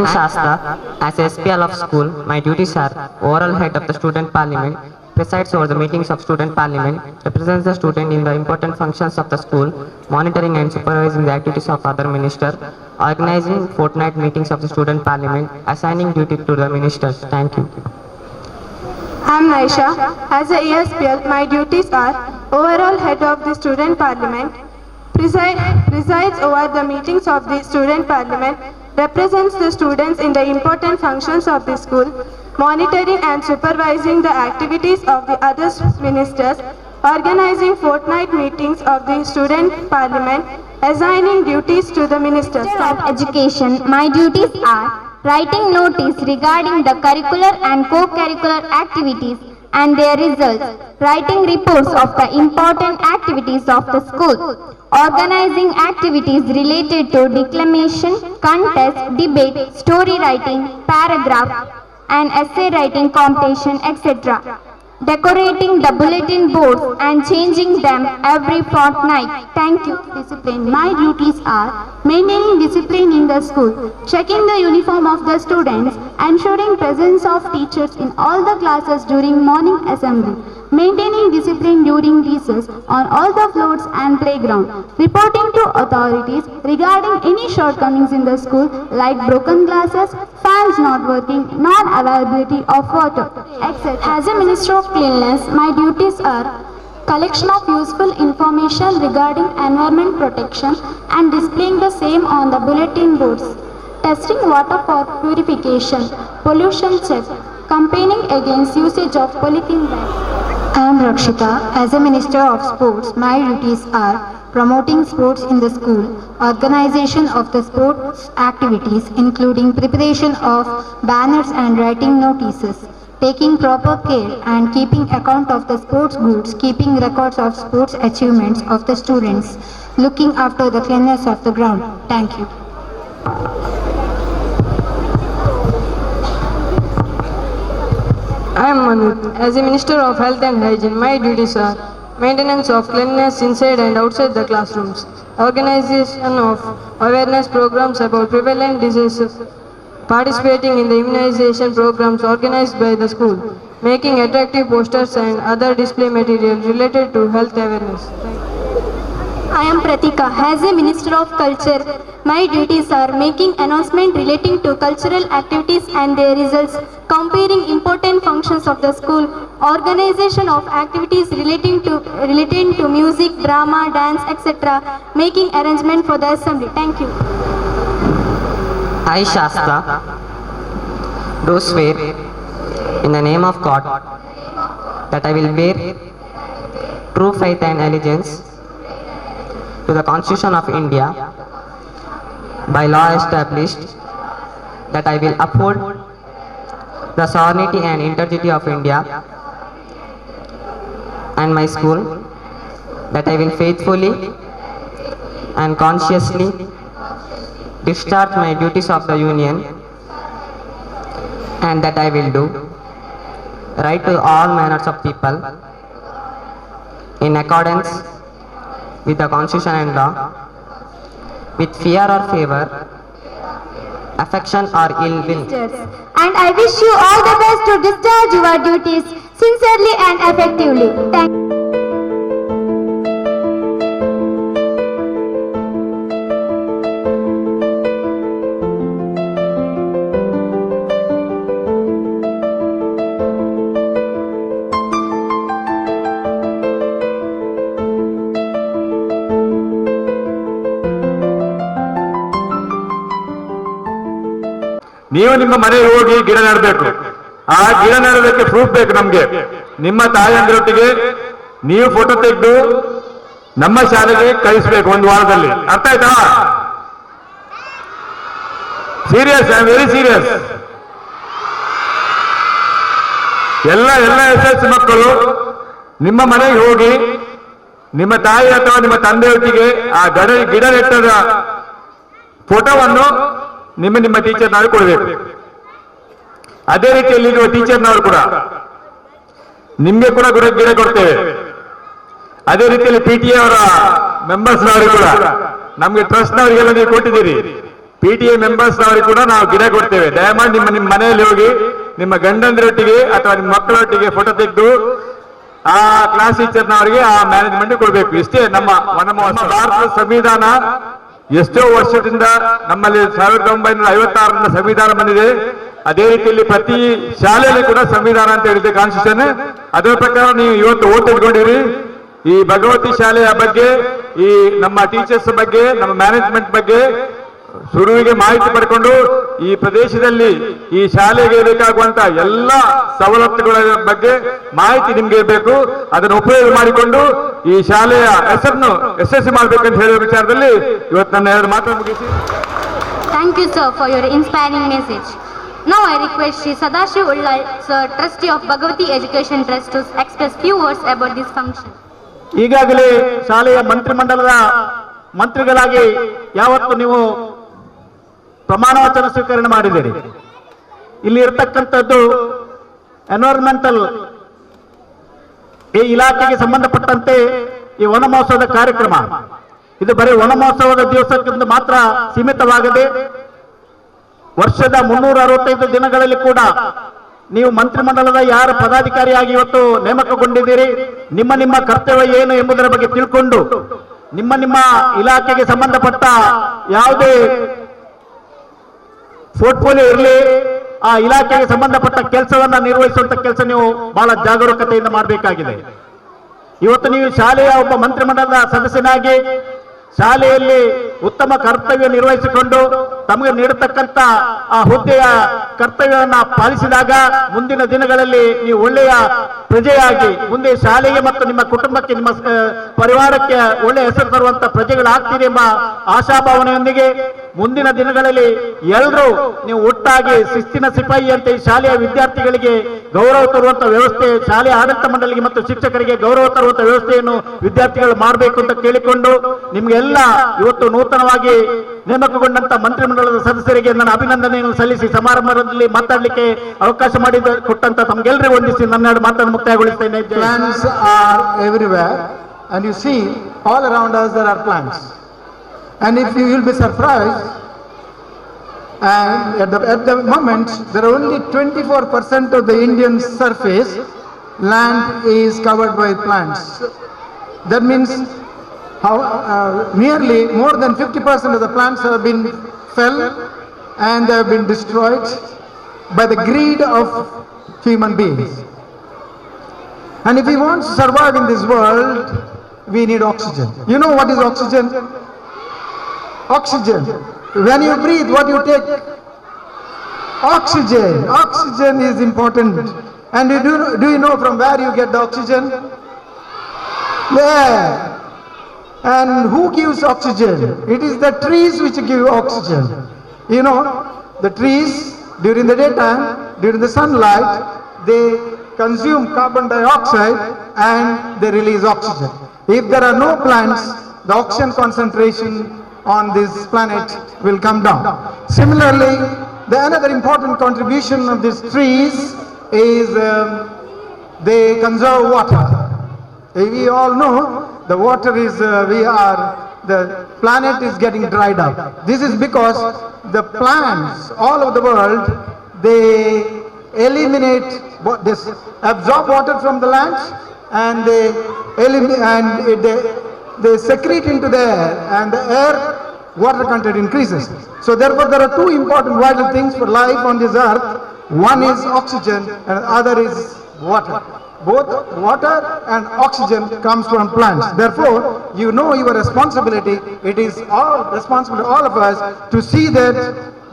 am Shasta. As SPL of school, my duties are overall head of the student parliament, presides over the meetings of student parliament, represents the student in the important functions of the school, monitoring and supervising the activities of other minister, organizing fortnight meetings of the student parliament, assigning duty to the ministers. Thank you. I am Naisha. As a ESPL, my duties are overall head of the student parliament, presides over the meetings of the student parliament, represents the students in the important functions of the school, monitoring and supervising the activities of the other ministers, organizing fortnight meetings of the student parliament, assigning duties to the ministers. Of Education, my duties are writing notice regarding the curricular and co-curricular activities and their results, writing reports of the important activities of the school, organizing activities related to declamation, contest, debate, story writing, paragraph and essay writing competition, etc. Decorating the bulletin boards and changing them every fortnight. Thank you. Discipline. My duties are maintaining discipline in the school, checking the uniform of the students, ensuring presence of teachers in all the classes during morning assembly, maintaining discipline during recess on all the floors and playground, reporting to authorities regarding any shortcomings in the school like broken glasses, fans not working, non-availability of water, etc. As a Minister of Cleanliness, my duties are collection of useful information regarding environment protection and displaying the same on the bulletin boards, testing water for purification, pollution check, campaigning against usage of polythene bags. I am Rakshita. As a Minister of Sports, my duties are promoting sports in the school, organization of the sports activities including preparation of banners and writing notices, taking proper care and keeping account of the sports goods, keeping records of sports achievements of the students, looking after the cleanliness of the ground. Thank you. I am Manu. As a Minister of Health and Hygiene, my duties are maintenance of cleanliness inside and outside the classrooms, organization of awareness programs about prevalent diseases, participating in the immunization programs organized by the school, making attractive posters and other display material related to health awareness. I am Pratika. As a Minister of Culture, my duties are making announcement relating to cultural activities and their results, comparing important functions of the school, organization of activities relating to music, drama, dance, etc., making arrangement for the assembly. Thank you. I, Shasta, do swear in the name of God that I will bear true faith and allegiance to the Constitution of India, by law established, that I will uphold the sovereignty and integrity of India and my school, that I will faithfully and consciously discharge my duties of the Union, and that I will do right to all manners of people in accordance with the Constitution and law, with fear or favor, affection or ill will. And I wish you all the best to discharge your duties sincerely and effectively. Thank you. ನೀವು ನಿಮ್ಮ ಮನೆಗೆ ಹೋಗಿ ಗಿಡ ನೆಡಬೇಕು. ಆ ಗಿಡ ನೆಡೋದಕ್ಕೆ proof ಬೇಕು ನಮ್ಗೆ. ನಿಮ್ಮ ತಾಯಂದಿರೊಟ್ಟಿಗೆ ನೀವು ಫೋಟೋ ತೆಗೆದು ನಮ್ಮ ಶಾಲೆಗೆ ಕಳಿಸ್ಬೇಕು ಒಂದು ವಾರದಲ್ಲಿ. ಅರ್ಥ ಆಯ್ತಾ? Serious, I am very serious. ಎಲ್ಲ SS ಮಕ್ಕಳು ನಿಮ್ಮ ಮನೆಗೆ ಹೋಗಿ ನಿಮ್ಮ ತಾಯಿ ಅಥವಾ ನಿಮ್ಮ ತಂದೆಯೊಟ್ಟಿಗೆ ಆ ಗಿಡ ನೆಟ್ಟದ ಫೋಟೋವನ್ನು ನಿಮ್ಮ ಟೀಚರ್ನವರು ಕೊಡಬೇಕು. ಅದೇ ರೀತಿಯಲ್ಲಿ ಇರುವ ಟೀಚರ್ನವರು ಕೂಡ ನಿಮ್ಗೆ ಕೂಡ ಗಿಡ ಕೊಡ್ತೇವೆ. ಅದೇ ರೀತಿಯಲ್ಲಿ PTA ಅವರ ಮೆಂಬರ್ಸ್ನವರು ಕೂಡ ನಮ್ಗೆ ಟ್ರಸ್ಟ್ನವರಿಗೆಲ್ಲ ನೀವು ಕೊಟ್ಟಿದ್ದೀರಿ. PTA ಮೆಂಬರ್ಸ್ ಅವರಿಗೆ ಕೂಡ ನಾವು ಗಿಡ ಕೊಡ್ತೇವೆ. ದಯಮಾಡಿ ನಿಮ್ಮ ಮನೆಯಲ್ಲಿ ಹೋಗಿ ನಿಮ್ಮ ಗಂಡಂದಿರೊಟ್ಟಿಗೆ ಅಥವಾ ನಿಮ್ಮ ಮಕ್ಕಳೊಟ್ಟಿಗೆ ಫೋಟೋ ತೆಗೆದು ಆ ಕ್ಲಾಸ್ ಟೀಚರ್ನವರಿಗೆ ಆ ಮ್ಯಾನೇಜ್ಮೆಂಟ್ ಕೊಡಬೇಕು. ಇಷ್ಟೇ ನಮ್ಮ ವನ ಮಹೋತ್ಸವ. ಭಾರತದ ಸಂವಿಧಾನ ಎಷ್ಟೋ ವರ್ಷದಿಂದ ನಮ್ಮಲ್ಲಿ 1956ರಿಂದ ಸಂವಿಧಾನ ಬಂದಿದೆ. ಅದೇ ರೀತಿಯಲ್ಲಿ ಪ್ರತಿ ಶಾಲೆಯಲ್ಲಿ ಕೂಡ ಸಂವಿಧಾನ ಅಂತ ಹೇಳಿದೆ, ಕಾನ್ಸ್ಟಿಟ್ಯೂಷನ್. ಅದರ ಪ್ರಕಾರ ನೀವು ಇವತ್ತು ಓಟ್ ತೆಗೆದುಕೊಂಡಿರಿ. ಈ ಭಗವತಿ ಶಾಲೆಯ ಬಗ್ಗೆ, ಈ ನಮ್ಮ ಟೀಚರ್ಸ್ ಬಗ್ಗೆ, ನಮ್ಮ ಮ್ಯಾನೇಜ್ಮೆಂಟ್ ಬಗ್ಗೆ ಶುರುವಿಗೆ ಮಾಹಿತಿ ಪಡ್ಕೊಂಡು ಈ ಪ್ರದೇಶದಲ್ಲಿ ಈ ಶಾಲೆಗೆ ಬೇಕಾಗುವಂತ ಎಲ್ಲ ಸವಲತ್ತುಗಳ ಬಗ್ಗೆ ಮಾಹಿತಿ ನಿಮ್ಗೆ ಇರಬೇಕು. ಅದನ್ನು ಉಪಯೋಗ ಮಾಡಿಕೊಂಡು ಈ ಶಾಲೆಯ ಹೆಸರನ್ನು ಯಶಸ್ವಿ ಮಾಡಬೇಕಂತ ಹೇಳುವ ವಿಚಾರದಲ್ಲಿ ಇವತ್ತು ನನ್ನ 2 ಮಾತನ್ನು ಮುಗಿಸಿ. Thank you, sir, for your inspiring message. Now I request Shri Sadashiv Ullal, sir, trustee of Bhagavati Education Trust, to express few words about this function. ಈಗಾಗಲೇ ಶಾಲೆಯ ಮಂತ್ರಿಮಂಡಲದ ಮಂತ್ರಿಗಳಾಗಿ ಯಾವತ್ತು ನೀವು ಪ್ರಮಾಣ ವಚನ ಸ್ವೀಕರಣೆ ಮಾಡಿದ್ದೀರಿ. ಇಲ್ಲಿ ಇರತಕ್ಕಂಥದ್ದು ಎನ್ವೈರನ್ಮೆಂಟಲ್ ಈ ಇಲಾಖೆಗೆ ಸಂಬಂಧಪಟ್ಟಂತೆ ಈ ವನ ಮಹೋತ್ಸವದ ಕಾರ್ಯಕ್ರಮ ಇದು ಬರೀ ವನ ಮಹೋತ್ಸವದ ದಿವಸಕ್ಕಿಂತ ಮಾತ್ರ ಸೀಮಿತವಾಗದೆ ವರ್ಷದ 365 ದಿನಗಳಲ್ಲಿ ಕೂಡ ನೀವು ಮಂತ್ರಿಮಂಡಲದ ಯಾರ ಪದಾಧಿಕಾರಿಯಾಗಿ ಇವತ್ತು ನೇಮಕಗೊಂಡಿದ್ದೀರಿ, ನಿಮ್ಮ ಕರ್ತವ್ಯ ಏನು ಎಂಬುದರ ಬಗ್ಗೆ ತಿಳ್ಕೊಂಡು ನಿಮ್ಮ ಇಲಾಖೆಗೆ ಸಂಬಂಧಪಟ್ಟ ಯಾವುದೇ ಪೋರ್ಟ್ಫೋಲಿಯೋ ಇರಲಿ, ಆ ಇಲಾಖೆಗೆ ಸಂಬಂಧಪಟ್ಟ ಕೆಲಸವನ್ನ ನಿರ್ವಹಿಸುವಂತ ಕೆಲಸ ನೀವು ಬಹಳ ಜಾಗರೂಕತೆಯಿಂದ ಮಾಡಬೇಕಾಗಿದೆ. ಇವತ್ತು ನೀವು ಶಾಲೆಯ ಒಬ್ಬ ಮಂತ್ರಿಮಂಡಲದ ಸದಸ್ಯನಾಗಿ ಶಾಲೆಯಲ್ಲಿ ಉತ್ತಮ ಕರ್ತವ್ಯ ನಿರ್ವಹಿಸಿಕೊಂಡು ತಮಗೆ ನೀಡತಕ್ಕಂತ ಆ ಹುದ್ದೆಯ ಕರ್ತವ್ಯವನ್ನ ಪಾಲಿಸಿದಾಗ ಮುಂದಿನ ದಿನಗಳಲ್ಲಿ ನೀವು ಒಳ್ಳೆಯ ಪ್ರಜೆಯಾಗಿ ಮುಂದೆ ಶಾಲೆಗೆ ಮತ್ತು ನಿಮ್ಮ ಕುಟುಂಬಕ್ಕೆ, ನಿಮ್ಮ ಪರಿವಾರಕ್ಕೆ ಒಳ್ಳೆಯ ಹೆಸರು ತರುವಂತ ಪ್ರಜೆಗಳಾಗ್ತೀರಿ ಎಂಬ ಆಶಾಭಾವನೆಯೊಂದಿಗೆ ಮುಂದಿನ ದಿನಗಳಲ್ಲಿ ಎಲ್ಲರೂ ನೀವು ಒಟ್ಟಾಗಿ ಶಿಸ್ತಿನ ಸಿಪಾಯಿ ಅಂತ ಈ ಶಾಲೆಯ ವಿದ್ಯಾರ್ಥಿಗಳಿಗೆ ಗೌರವ ತರುವಂತ ವ್ಯವಸ್ಥೆ, ಶಾಲೆಯ ಆಡಳಿತ ಮಂಡಳಿಗೆ ಮತ್ತು ಶಿಕ್ಷಕರಿಗೆ ಗೌರವ ತರುವಂತ ವ್ಯವಸ್ಥೆಯನ್ನು ವಿದ್ಯಾರ್ಥಿಗಳು ಮಾಡಬೇಕು ಅಂತ ಕೇಳಿಕೊಂಡು ನಿಮ್ಗೆಲ್ಲ ಇವತ್ತು ನೂತನವಾಗಿ ನೇಮಕಗೊಂಡಂತ ಮಂತ್ರಿಮಂಡಲದ ಸದಸ್ಯರಿಗೆ ನನ್ನ ಅಭಿನಂದನೆಯನ್ನು ಸಲ್ಲಿಸಿ ಸಮಾರಂಭದಲ್ಲಿ ಮಾತಾಡಲಿಕ್ಕೆ ಅವಕಾಶ ಕೊಟ್ಟಂತ ತಮ್ಗೆಲ್ಲರಿಗೂ ವಂದಿಸಿ ನನ್ನ 2 ಮಾತನ್ನು ಮುಕ್ತಾಯಗೊಳಿಸ್ತೇನೆ. Plants are everywhere, and you see all around us there are plants. And if you will be surprised, and at the moment there are only 24% of the Indian surface land is covered by plants. That means nearly more than 50% of the plants have been felled and they have been destroyed by the greed of human beings. And if we want to survive in this world, we need oxygen. You know what is oxygen? Oxygen. When you breathe, what you take? Oxygen. Oxygen is important. And do you know from where you get the oxygen? There. And who gives oxygen? It is the trees which give oxygen. You know, the trees during the daytime, during the sunlight, they consume carbon dioxide and they release oxygen. If there are no plants, the oxygen concentration on this planet will come down. Similarly, another important contribution of these trees is they conserve water. We all know the water is, the planet is getting dried up. This is because the plants all over the world, they eliminate, they absorb water from the land and they secrete into the air, and the air water content increases. So therefore there are 2 important vital things for life on this earth. One is oxygen and other is water. Both water and oxygen comes from plants. Therefore, you know your responsibility. It is all responsible to all of us to see that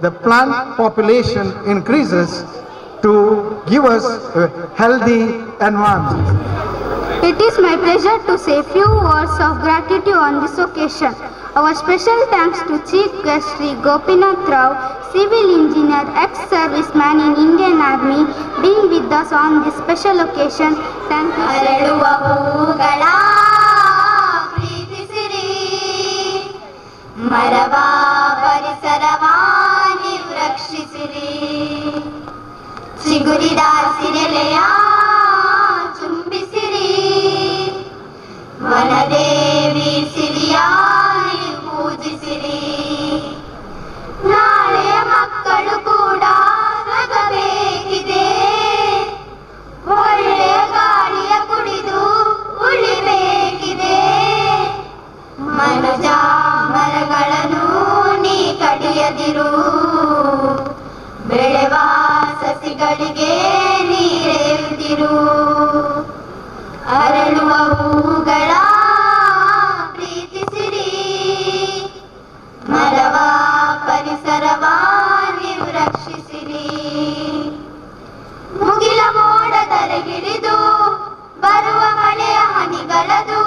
the plant population increases to give us a healthy environment. It is my pleasure to say few words of gratitude on this occasion. Our special thanks to Chief Guest Sri Gopinath Rao, civil engineer, ex-serviceman in Indian Army, being with us on this special occasion. Thank you. ಅರಳುವ ಹೂಗಳ ಪ್ರೀತಿಸಿರಿ, ಮರವ ಪರಿಸರವ ನೀವು ರಕ್ಷಿಸಿರಿ, ಚಿಗುರಿದ ಸಿರೆಲೆಯ ಚುಂಬಿಸಿರಿ, ವನದೇವಿ ಸಿರಿಯ ನೀವು ಪೂಜಿಸಿರಿ. ಮರೆತಿರು. ಬೆಳೆವ ಸಸಿಗಳಿಗೆ ನೀರೆರೆಯುತ್ತಿರು. ಅರಳುವ ಹೂಗಳ ಪ್ರೀತಿಸಿರಿ. ಮರವ ಪರಿಸರವ ನೀವು ರಕ್ಷಿಸಿರಿ. ಮುಗಿಲ ಮೋಡದರೆಗಿಳಿದು ಬರುವ ಮಳೆಯ ಹನಿಗಳದು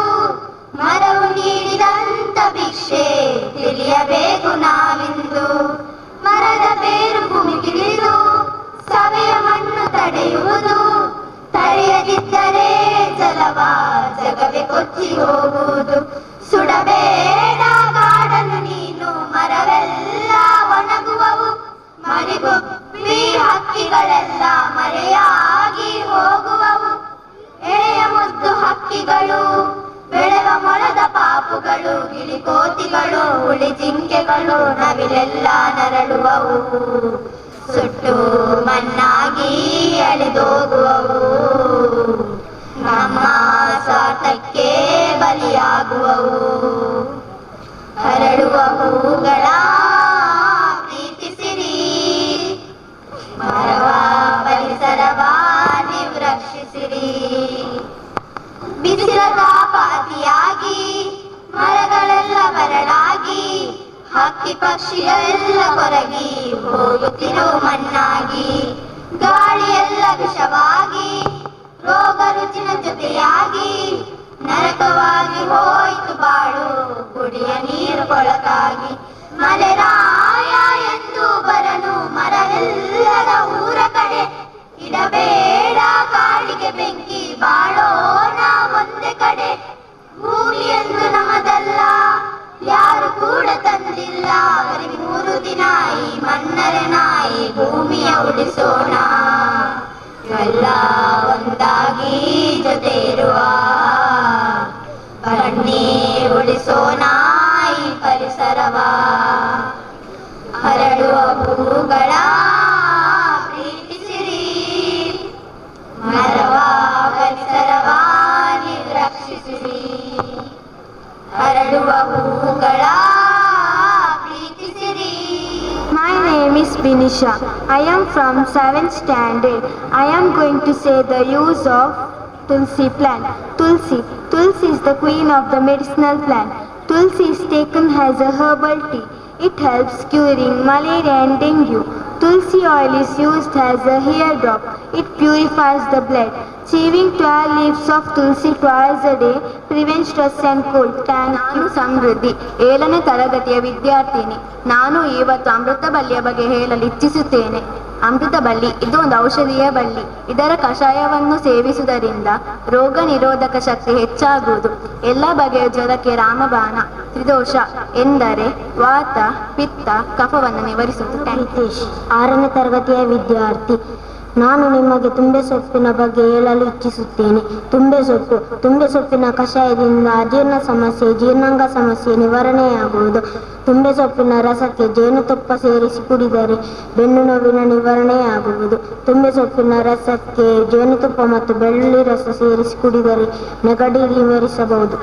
ಮರವು ನೀಡಿದಂತ ಭಿಕ್ಷೆ ತಿಳಿಯಬೇಕು ನಾವಿಂದು. ಮರದ ಬೇರು ಭೂಮಿಗಿಳಿದು ಸವೆಯ ಮಣ್ಣು ತಡೆಯುವುದು. ತಡೆಯದಿದ್ದರೆ ಜಲವ ಜಗವೇ ಕೊಚ್ಚಿ ಹೋಗುವುದು. ಸುಡಬೇಡ ಕಾಡನ್ನು ನೀನು, ಮರವೆಲ್ಲ ಒಣಗುವವು. ಮರಿಗೊಬ್ಬಿ ಹಕ್ಕಿಗಳೆಲ್ಲ ಮರೆಯಾಗಿ ಹೋಗುವವು. ಎಳೆಯ ಮುದ್ದು ಹಕ್ಕಿಗಳು, ಬೆಳೆವ ಮೊಳದ ಪಾಪುಗಳು, ಗಿಳಿಕೋತಿಗಳು, ಹುಳಿ ಜಿಂಕೆಗಳು, ನವಿಲೆಲ್ಲ ನರಳುವವು. ಸುಟ್ಟು ಮಣ್ಣಾಗಿ ಅಳಿದೋಗುವವು. ನಮ್ಮ ಸ್ವಾರ್ಥಕ್ಕೆ ಬಲಿಯಾಗುವವು. ಹರಡುವ ಹೂಗಳ ಪ್ರೀತಿಸಿರಿ. ಮರವ ಪರಿಸರವ ನೀವು ರಕ್ಷಿಸಿರಿ. ಬಿಸಿಲ ತಾಪ ಅತಿಯಾಗಿ ಮರಗಳೆಲ್ಲ ಬರಡಾಗಿ ಹಕ್ಕಿ ಪಕ್ಷಿಗಳೆಲ್ಲ ಕೊರಗಿ ಹೋಗುತ್ತಿರೋ ಮಣ್ಣಾಗಿ. ಗಾಳಿಯೆಲ್ಲ ವಿಷವಾಗಿ ರೋಗ ರುಚಿನ ಜೊತೆಯಾಗಿ ನರಕವಾಗಿ ಹೋಯ್ತು ಬಾಳು. ಕುಡಿಯ ನೀರು ಕೊಳಕಾಗಿ ಮಲೆರಾಯ ಎಂದು ಬರನು ಮರವೆಲ್ಲದ ಊರ ಕಡೆ. ಇಡಬೇಡ ಕಾಡಿಗೆ ಬೆಂಕಿ, ಬಾಳೋಣ ಒಂದೇ ಕಡೆ. ಭೂಮಿಯೆಂದು ನಮ್ಮದಲ್ಲ, ಯಾರು ಕೂಡ ತಂದಿಲ್ಲ. ಬರೀ 3 ದಿನ ಈ ಮಣ್ಣರೆ ನಾಯಿ ಭೂಮಿಯ ಉಳಿಸೋಣ. ಎಲ್ಲ ಒಂದಾಗಿ ಜೊತೆ ಇರುವ ಬನ್ನಿ ಉಳಿಸೋಣ ಈ ಪರಿಸರವ. ಹರಡುವ ಹೂಗಳ ಪ್ರೀತಿಸಿರಿ. ಮರವ ಪರಿಸರವ ನೀವು ರಕ್ಷಿಸಿರಿ. ಹರಡುವ ಹೂಗಳ ಪ್ರೀತಿಸಿರಿ. My name is Binisha. I am from 7th standard. I am going to say the use of Tulsi plant. Tulsi. Tulsi is the queen of the medicinal plant. Tulsi is taken as a herbal tea. It helps curing malaria and dengue. Tulsi oil is used as a hair drop. It purifies the blood. Chewing 12 leaves of Tulsi twice a day prevents stress and cold. Thank you. ಸಮೃದ್ಧಿ 7ನೇ ತರಗತಿಯ ವಿದ್ಯಾರ್ಥಿನಿ. ನಾನು ಇವತ್ತು ಅಮೃತ ಬಳ್ಳಿಯ ಬಗ್ಗೆ ಹೇಳಲು ಇಚ್ಛಿಸುತ್ತೇನೆ. ಅಮೃತ ಬಳ್ಳಿ ಇದು ಒಂದು ಔಷಧೀಯ ಬಳ್ಳಿ. ಇದರ ಕಷಾಯವನ್ನು ಸೇವಿಸುವುದರಿಂದ ರೋಗ ನಿರೋಧಕ ಶಕ್ತಿ ಹೆಚ್ಚಾಗುವುದು. ಎಲ್ಲ ಬಗೆಯ ಜ್ವರಕ್ಕೆ ರಾಮಬಾಣ. ತ್ರಿದೋಷ ಎಂದರೆ ವಾತ ಪಿತ್ತ ಕಫವನ್ನು ನಿವಾರಿಸುವುದು. ಹಿತೇಶ್ 6ನೇ ತರಗತಿಯ ವಿದ್ಯಾರ್ಥಿ. ನಾನು ನಿಮಗೆ ತುಂಬೆ ಸೊಪ್ಪಿನ ಬಗ್ಗೆ ಹೇಳಲು ಇಚ್ಛಿಸುತ್ತೇನೆ. ತುಂಬೆ ಸೊಪ್ಪಿನ ಕಷಾಯದಿಂದ ಅಜೀರ್ಣ ಸಮಸ್ಯೆ, ಜೀರ್ಣಾಂಗ ಸಮಸ್ಯೆ ನಿವಾರಣೆಯಾಗುವುದು. ತುಂಬೆ ಸೊಪ್ಪಿನ ರಸಕ್ಕೆ ಜೇನುತುಪ್ಪ ಸೇರಿಸಿ ಕುಡಿದರೆ ಬೆನ್ನು ನೋವಿನ ನಿವಾರಣೆಯಾಗುವುದು. ತುಂಬೆ ಸೊಪ್ಪಿನ ರಸಕ್ಕೆ ಜೇನುತುಪ್ಪ ಮತ್ತು ಬೆಳ್ಳುಳ್ಳಿ ರಸ ಸೇರಿಸಿ ಕುಡಿದರೆ ನೆಗಡಿ ನಿವಾರಿಸಬಹುದು.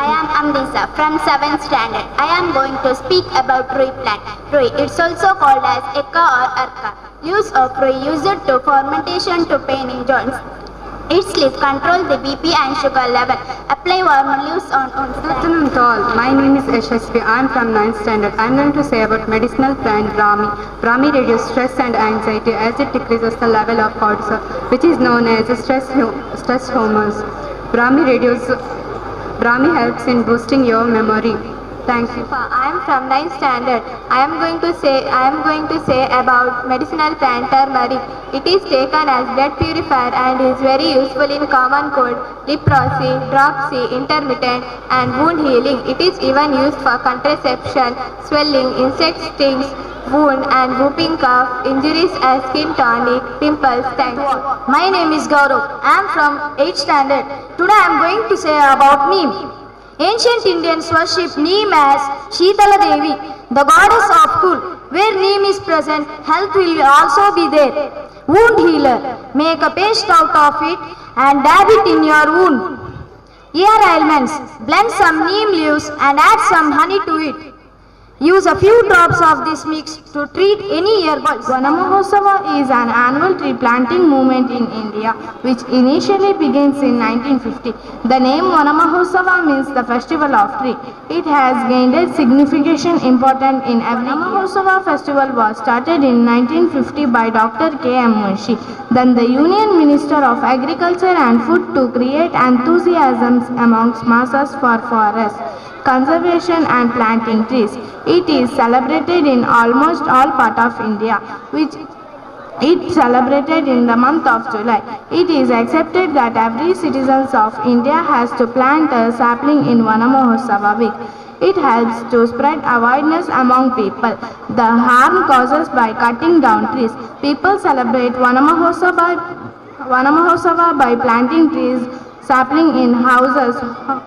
I am Amrisa from 7th standard. I am going to speak about rui plant. Rui, it's also called as eka or arka. Leaves of rui used to fermentation to pain in joints. Its leaf control the BP and sugar level. Apply warm leaves on wounds. Good afternoon to all. My name is Yashasvi. I am from 9th standard. I am going to say about medicinal plant Brahmi. Brahmi reduces stress and anxiety as it decreases the level of cortisol, which is known as stress hormones. Brahmi helps in boosting your memory. Thank you. I am from 9th standard. I am going to say about medicinal plant turmeric. It is taken as blood purifier and is very useful in common cold, leprosy, dropsy, intermittent and wound healing. It is even used for contraception, swelling, insect stings, wound and whooping cough, injuries as skin tonic, pimples. Thank you. My name is Gaurav. I am from 8th standard. Today I am going to say about Neem. Ancient Indians worshipped Neem as Sheetala Devi, the goddess of cool. Where Neem is present, health will also be there. Wound healer. Make a paste out of it and dab it in your wound. Ear ailments. Blend some neem leaves and add some honey to it. Use a few drops of this mix to treat any earbuds. Vanamahotsava is an annual tree planting movement in India, which initially begins in 1950. The name Vanamahotsava means the festival of tree. It has gained a significant importance in every year. Vanamahotsava festival was started in 1950 by Dr. K.M. Munshi, then the Union Minister of Agriculture and Food, to create enthusiasm amongst masses for forests, conservation and planting trees. It is celebrated in almost all parts of India, which it celebrated in the month of July. It is accepted that every citizen of India has to plant a sapling in Vanamahotsava week. It helps to spread awareness among people the harm caused by cutting down trees. People celebrate Vanamahotsava by planting trees, sapling in houses,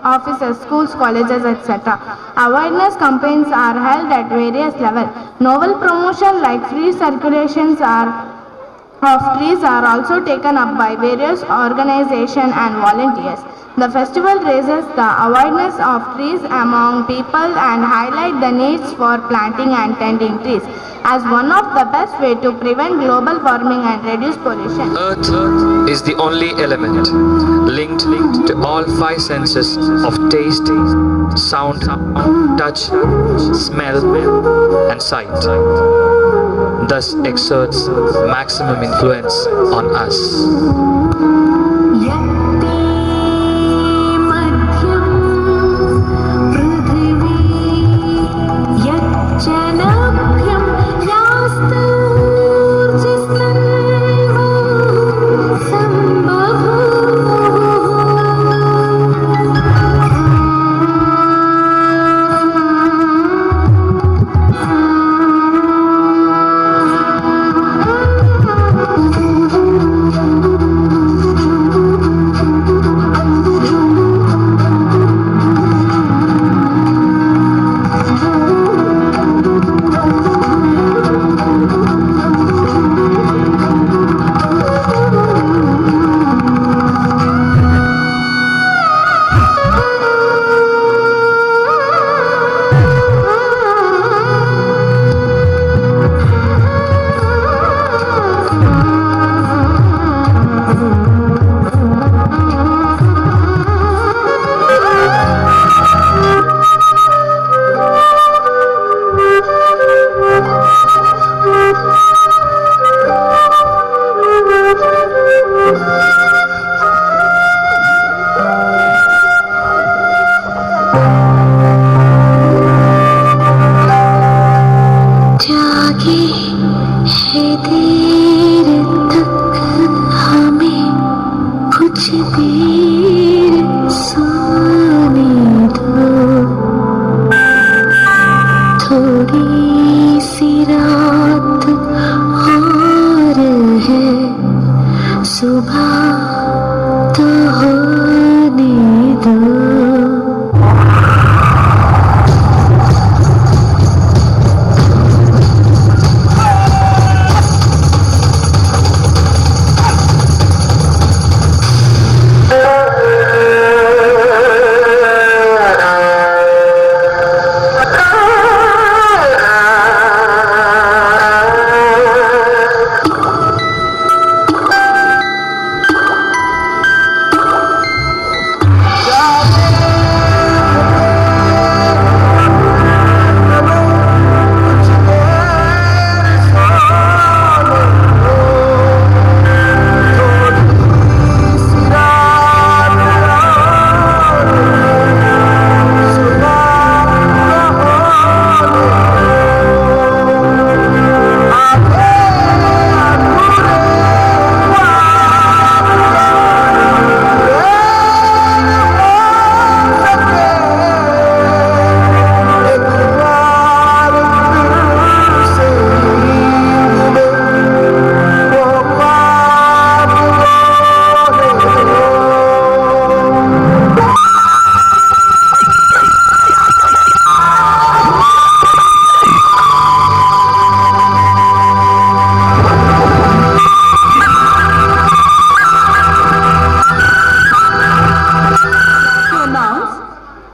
offices, schools, colleges, etc. Awareness campaigns are held at various levels. Novel promotion like free circulations of trees are also taken up by various organizations and volunteers. The festival raises the awareness of trees among people and highlight the needs for planting and tending trees as one of the best way to prevent global warming and reduce pollution. Earth is the only element linked to all five senses of taste, sound, touch, smell, and sight. Thus exerts maximum influence on us.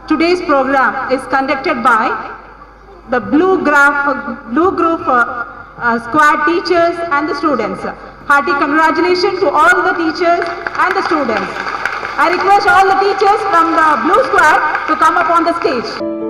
Today's program is conducted by the blue group squad teachers and the students. Hearty congratulations to all the teachers and the students. I request all the teachers from the blue squad to come up on the stage.